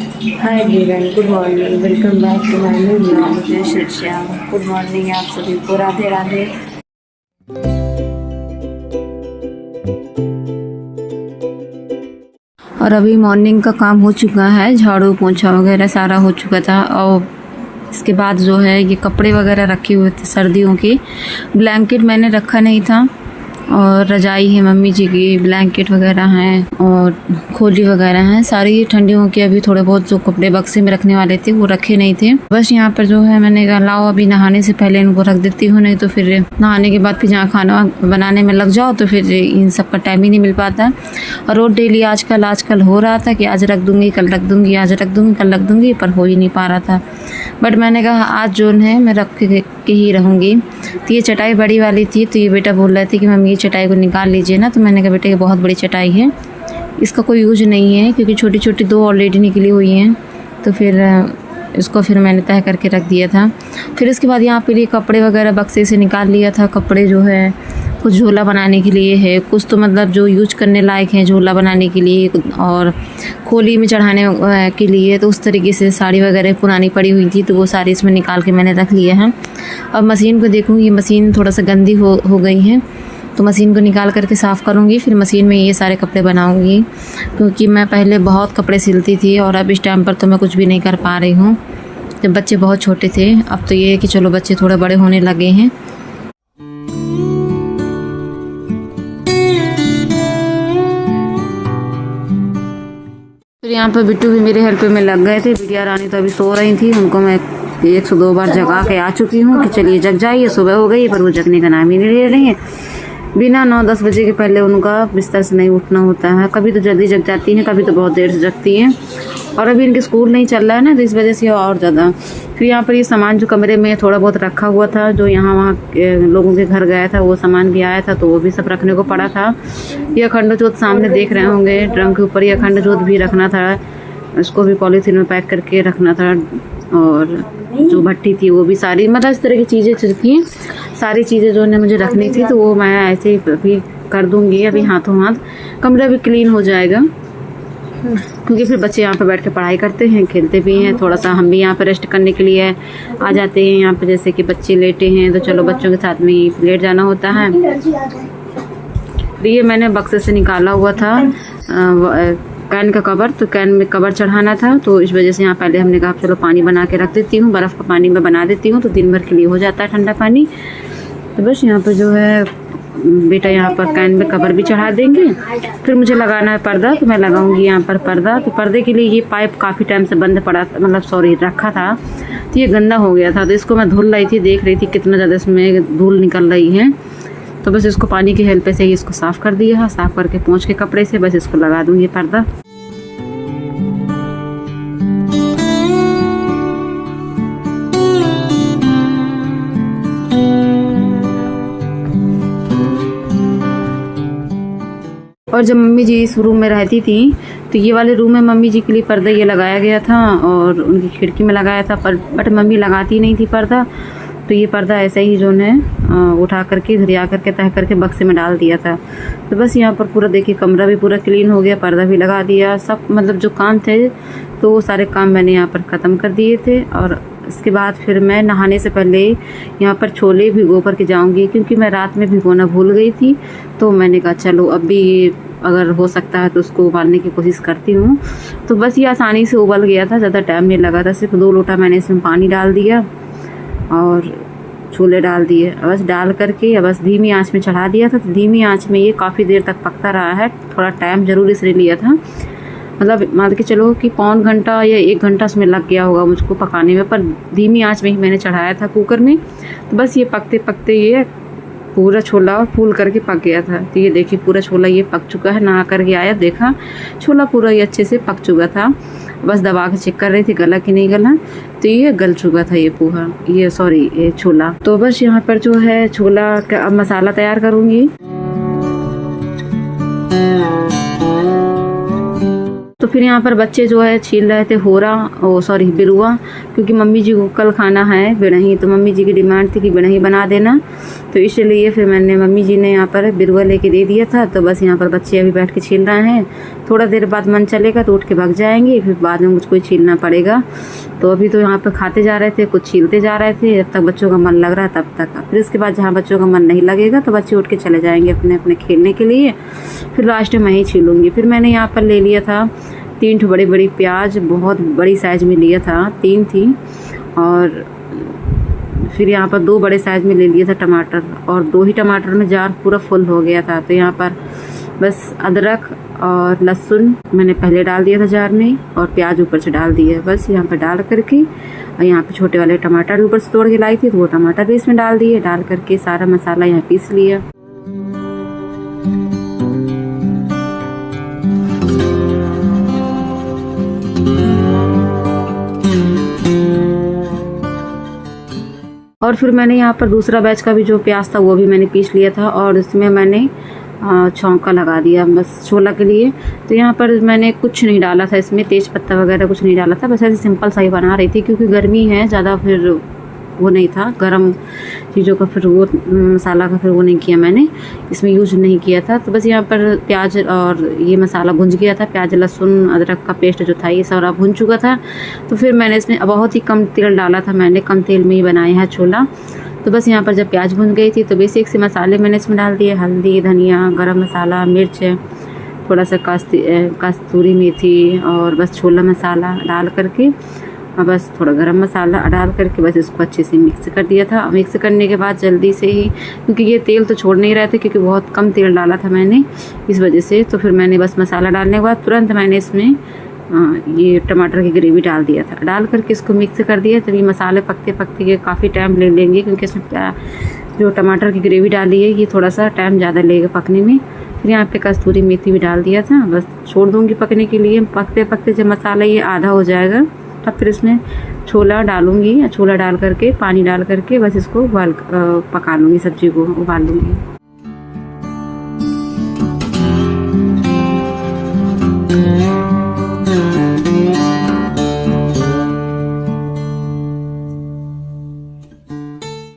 Hi everyone, good morning. Welcome back to my new blog. जय Shri Shyam. Good morning आप सभी को, राधे राधे। और अभी मॉर्निंग का काम हो चुका है, झाड़ू पोंछा वगैरह सारा हो चुका था। और इसके बाद जो है ये कपड़े वगैरह रखे हुए थे सर्दियों के। ब्लैंकेट मैंने रखा नहीं था, और रजाई है मम्मी जी की, ब्लैंकेट वगैरह हैं और खोली वगैरह हैं सारी ठंडियों के। अभी थोड़े बहुत जो कपड़े बक्से में रखने वाले थे वो रखे नहीं थे। बस यहाँ पर जो है मैंने कहा लाओ अभी नहाने से पहले इनको रख देती हूँ, नहीं तो फिर नहाने के बाद फिर जहाँ खाना बनाने में लग जाओ तो फिर इन सब का टाइम ही नहीं मिल पाता। और रोज डेली आजकल हो रहा था कि आज रख दूँगी, कल रख दूँगी, आज रख दूँगी, कल रख दूँगी, पर हो ही नहीं पा रहा था। बट मैंने कहा आज जो है मैं रख के ही रहूँगी। तो ये चटाई बड़ी वाली थी, तो ये बेटा बोल रहे थे कि मम्मी ये चटाई को निकाल लीजिए ना। तो मैंने कहा बेटा ये बहुत बड़ी चटाई है, इसका कोई यूज नहीं है, क्योंकि छोटी छोटी दो ऑलरेडी निकली हुई हैं। तो फिर इसको फिर मैंने तय करके रख दिया था। फिर इसके बाद यहाँ पे ये कपड़े वगैरह बक्से से निकाल लिया था। कपड़े जो है कुछ झोला बनाने के लिए है, कुछ तो मतलब जो यूज करने लायक है झोला बनाने के लिए और खोली में चढ़ाने के लिए। तो उस तरीके से साड़ी वगैरह पुरानी पड़ी हुई थी, तो वो सारी इसमें निकाल के मैंने रख लिया है। अब मशीन को देखूँगी, मशीन थोड़ा सा गंदी हो गई है, तो मशीन को निकाल करके साफ़ करूँगी, फिर मशीन में ये सारे कपड़े बनाऊँगी। क्योंकि मैं पहले बहुत कपड़े सिलती थी और अब इस टाइम पर तो मैं कुछ भी नहीं कर पा रही हूँ। जब बच्चे बहुत छोटे थे, अब तो ये है कि चलो बच्चे थोड़े बड़े होने लगे हैं। फिर यहाँ पर बिट्टू भी मेरे हेल्प में लग गए थे। बिटिया रानी तो अभी सो रही थी, उनको मैं 102 बार जगा के आ चुकी हूँ कि चलिए जग जाइए। सुबह हो गई पर वो जगने का नाम ही नहीं ले रही है। बिना 9-10 बजे के पहले उनका बिस्तर से नहीं उठना होता है। कभी तो जल्दी जग जाती हैं, कभी तो बहुत देर से जगती हैं। और अभी इनके स्कूल नहीं चल रहा है ना, तो इस वजह से और ज़्यादा। फिर यहाँ पर ये सामान जो कमरे में थोड़ा बहुत रखा हुआ था, जो यहाँ वहाँ लोगों के घर गया था, वो सामान भी आया था, तो वो भी सब रखने को पड़ा था। ये अखंड ज्योत सामने देख रहे होंगे, ड्रम के ऊपर ये अखंड ज्योत भी रखना था, इसको भी पॉलीथीन में पैक करके रखना था। और जो भट्टी थी वो भी सारी, मतलब इस तरह की चीज़ें थी, सारी चीज़ें जो है मुझे रखनी थी, तो वो मैं ऐसे ही अभी कर दूँगी। अभी हाथों हाथ कमरा भी क्लीन हो जाएगा, क्योंकि फिर बच्चे यहाँ पर बैठ के पढ़ाई करते हैं, खेलते भी हैं। थोड़ा सा हम भी यहाँ पर रेस्ट करने के लिए आ जाते हैं। यहाँ पर जैसे कि बच्चे लेटे हैं तो चलो बच्चों के साथ में लेट जाना होता है। ये मैंने बक्से से निकाला हुआ था कैन का कवर, तो कैन में कवर चढ़ाना था, तो इस वजह से यहाँ पहले हमने कहा चलो पानी बना के रख देती हूँ, बर्फ़ का पानी मैं बना देती हूँ, तो दिन भर के लिए हो जाता है ठंडा पानी। तो बस यहाँ पर जो है बेटा यहाँ पर कैन में कवर भी चढ़ा देंगे। फिर मुझे लगाना है पर्दा, तो मैं लगाऊंगी यहाँ पर पर्दा। तो पर्दे के लिए ये पाइप काफ़ी टाइम से बंद पड़ा, मतलब रखा था, तो ये गंदा हो गया था। तो इसको मैं धुल रही थी, देख रही थी कितना ज़्यादा इसमें धूल निकल रही है। तो बस इसको पानी की हेल्प से ही इसको साफ़ कर दिया, साफ़ करके पोंछ के कपड़े से बस इसको लगा दूँगी पर्दा। और जब मम्मी जी इस रूम में रहती थी, तो ये वाले रूम में मम्मी जी के लिए पर्दा ये लगाया गया था और उनकी खिड़की में लगाया था, बट मम्मी लगाती नहीं थी पर्दा। तो ये पर्दा ऐसे ही जो है उठा करके धरिया करके तह करके बक्से में डाल दिया था। तो बस यहाँ पर पूरा देखिए कमरा भी पूरा क्लीन हो गया, पर्दा भी लगा दिया, सब मतलब जो काम थे तो वो सारे काम मैंने यहाँ पर ख़त्म कर दिए थे। और इसके बाद फिर मैं नहाने से पहले यहाँ पर छोले भिगो करके जाऊँगी, क्योंकि मैं रात में भिगोना भूल गई थी। तो मैंने कहा चलो अब भी अगर हो सकता है तो उसको उबालने की कोशिश करती हूँ। तो बस ये आसानी से उबल गया था, ज़्यादा टाइम नहीं लगा था। सिर्फ 2 लोटा मैंने इसमें पानी डाल दिया और छोले डाल दिए, बस डाल करके बस धीमी आंच में चढ़ा दिया था। तो धीमी आंच में ये काफ़ी देर तक पकता रहा है। थोड़ा टाइम ज़रूर इसलिए लिया था, मतलब मान के चलो कि पौन घंटा या 1 घंटा इसमें लग गया होगा मुझको पकाने में, पर धीमी आंच में ही मैंने चढ़ाया था कुकर में। तो बस ये पकते पकते ये पूरा छोला फूल करके पक गया था। तो ये देखिए पूरा छोला ये पक चुका है। नहा करके आया, देखा छोला पूरा ये अच्छे से पक चुका था। बस दबा के चेक कर रही थी गला कि नहीं गला, तो ये गल चुका था ये पोहा, ये छोला। तो बस यहाँ पर जो है छोला का अब मसाला तैयार करूँगी। तो फिर यहाँ पर बच्चे जो है छील रहे थे बिरुआ, क्योंकि मम्मी जी को कल खाना है बिरही, तो मम्मी जी की डिमांड थी कि बिरही बना देना। तो इसलिए फिर मैंने मम्मी जी ने यहाँ पर बिरुआ लेके दे दिया था। तो बस यहाँ पर बच्चे अभी बैठ के छील रहे हैं। थोड़ा देर बाद मन चलेगा तो उठ के भाग जाएंगे, फिर बाद में मुझको ही छीलना पड़ेगा। तो अभी तो यहाँ पर खाते जा रहे थे, कुछ छीलते जा रहे थे, जब तक बच्चों का मन लग रहा है तब तक। फिर इसके बाद जहाँ बच्चों का मन नहीं लगेगा तो बच्चे उठ के चले जाएंगे अपने अपने खेलने के लिए। फिर लास्ट में मैं ही छीलूँगी। फिर मैंने यहाँ पर ले लिया था 3 बड़ी बड़ी प्याज, बहुत बड़ी साइज़ में लिया था, 3 थी। और फिर यहाँ पर 2 बड़े साइज़ में ले लिया था टमाटर, और 2 ही टमाटर में जार पूरा फुल हो गया था। तो यहाँ पर बस अदरक और लहसुन मैंने पहले डाल दिया था जार में, और प्याज ऊपर से डाल दिया। बस यहाँ पर डाल करके, और यहाँ पे छोटे वाले टमाटर ऊपर से तोड़ के लाई थी तो वो टमाटर भी इसमें डाल दिए। डाल करके सारा मसाला यहाँ पीस लिया। और फिर मैंने यहाँ पर दूसरा बैच का भी जो प्याज था वो भी मैंने पीस लिया था, और इसमें मैंने छौंका लगा दिया बस छोला के लिए। तो यहाँ पर मैंने कुछ नहीं डाला था इसमें, तेज पत्ता वगैरह कुछ नहीं डाला था, बस ऐसे सिंपल सा ही बना रही थी क्योंकि गर्मी है ज़्यादा, फिर वो नहीं था गरम चीज़ों का, फिर वो मसाला का फिर वो नहीं किया मैंने, इसमें यूज नहीं किया था। तो बस यहाँ पर प्याज और ये मसाला भुंज गया था, प्याज लहसुन अदरक का पेस्ट जो था ये सारा भुन चुका था। तो फिर मैंने इसमें बहुत ही कम तेल डाला था, मैंने कम तेल में ही बनाया है छोला। तो बस यहाँ पर जब प्याज भुन गई थी तो बेसिक से मसाले मैंने इसमें डाल दिए, हल्दी, धनिया, गरम मसाला, मिर्च, थोड़ा सा कस्तूरी मेथी, और बस छोला मसाला डाल करके, और बस थोड़ा गरम मसाला डाल करके बस इसको अच्छे से मिक्स कर दिया था। मिक्स करने के बाद जल्दी से ही, क्योंकि ये तेल तो छोड़ नहीं रहे थे क्योंकि बहुत कम तेल डाला था मैंने इस वजह से, तो फिर मैंने बस मसाला डालने के बाद तुरंत मैंने इसमें ये टमाटर की ग्रेवी डाल दिया था। डाल करके इसको मिक्स कर दिया। तभी मसाले पकते पकते के काफ़ी टाइम ले लेंगे क्योंकि इसमें जो टमाटर की ग्रेवी डाली है ये थोड़ा सा टाइम ज़्यादा लेगा पकने में। फिर यहाँ पे कस्तूरी मेथी भी डाल दिया था, बस छोड़ दूँगी पकने के लिए। पकते पकते जब मसाला ये आधा हो जाएगा तब फिर इसमें छोला डालूँगी, छोला डाल करके पानी डाल करके बस इसको पका लूँगी, सब्जी को उबाल लूँगी।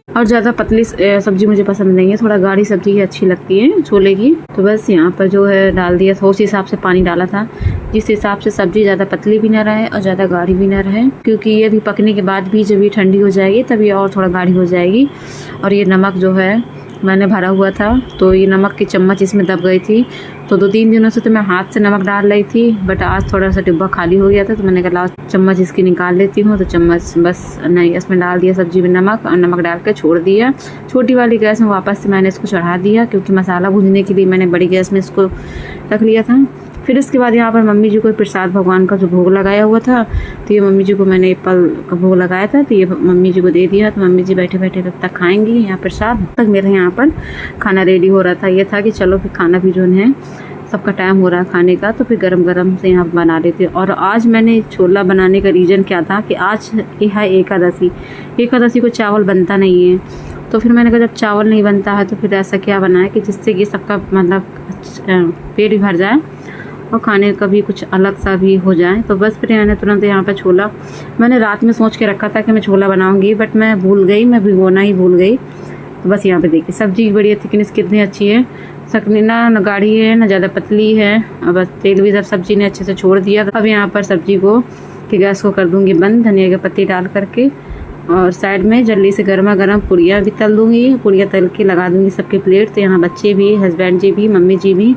और ज़्यादा पतली सब्जी मुझे पसंद नहीं है, थोड़ा गाढ़ी सब्जी ही अच्छी लगती है छोले की। तो बस यहाँ पर जो है डाल दिया था, उस हिसाब से पानी डाला था जिस हिसाब से सब्जी ज़्यादा पतली भी ना रहे और ज़्यादा गाढ़ी भी ना रहे, क्योंकि ये भी पकने के बाद भी जब ये ठंडी हो जाएगी तब ये और थोड़ा गाढ़ी हो जाएगी। और ये नमक जो है मैंने भरा हुआ था तो ये नमक की चम्मच इसमें दब गई थी। तो 2-3 दिनों से तो मैं हाथ से नमक डाल रही थी, बट आज थोड़ा सा डिब्बा खाली हो गया था तो मैंने कहा चम्मच इसकी निकाल लेती हूँ। तो चम्मच बस नहीं, इसमें डाल दिया सब्जी में नमक, और नमक डाल के छोड़ दिया। छोटी वाली गैस में वापस से मैंने इसको चढ़ा दिया क्योंकि मसाला भूनने के लिए मैंने बड़ी गैस में इसको रख लिया था। फिर इसके बाद यहाँ पर मम्मी जी को प्रसाद भगवान का जो भोग लगाया हुआ था तो ये मम्मी जी को मैंने एप्पल का भोग लगाया था तो ये मम्मी जी को दे दिया। तो मम्मी जी बैठे बैठे तब तक खाएंगी यहाँ प्रसाद। तक मेरे यहाँ पर खाना रेडी हो रहा था, ये था कि चलो फिर खाना भी जो है सबका टाइम हो रहा है खाने का, तो फिर गरम गरम से यहाँ बना लेते। और आज मैंने छोला बनाने का रीज़न क्या था कि आज ये है एकादशी को चावल बनता नहीं है। तो फिर मैंने कहा जब चावल नहीं बनता है तो फिर ऐसा क्या बनाए कि जिससे कि सबका मतलब पेट भी भर जाए और खाने का भी कुछ अलग सा भी हो जाए। तो बस फिर मैंने तुरंत यहाँ पर छोला, मैंने रात में सोच के रखा था कि मैं छोला बनाऊँगी, बट मैं भूल गई, मैं भिगोना ही भूल गई। तो बस यहाँ पे देखिए सब्जी बड़ी थिकनेस कितनी अच्छी है, सकनी ना गाढ़ी है ना ज़्यादा पतली है, और बस तेल भी सब सब्जी ने अच्छे से छोड़ दिया। अब यहाँ पर सब्जी को कि गैस को कर दूँगी बंद, धनिया के पत्ती डाल करके, और साइड में जल्दी से गर्मा गर्म पुड़िया भी तल दूँगी। पुड़िया तल के लगा दूँगी सबके प्लेट। तो यहाँ बच्चे भी, हस्बैंड जी भी, मम्मी जी भी,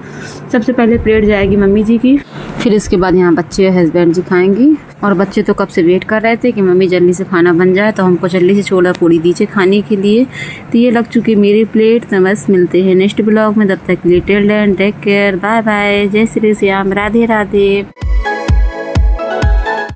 सबसे पहले प्लेट जाएगी मम्मी जी की, फिर इसके बाद यहाँ बच्चे हस्बैंड जी खाएंगी। और बच्चे तो कब से वेट कर रहे थे कि मम्मी जल्दी से खाना बन जाए तो हमको जल्दी से छोला पूड़ी दीजिए खाने के लिए। तो ये लग चुकी मेरी प्लेट। तो बस मिलते हैं नेक्स्ट ब्लॉग में, तब तक के लिए till then take care, bye bye, जय श्री श्याम, राधे राधे।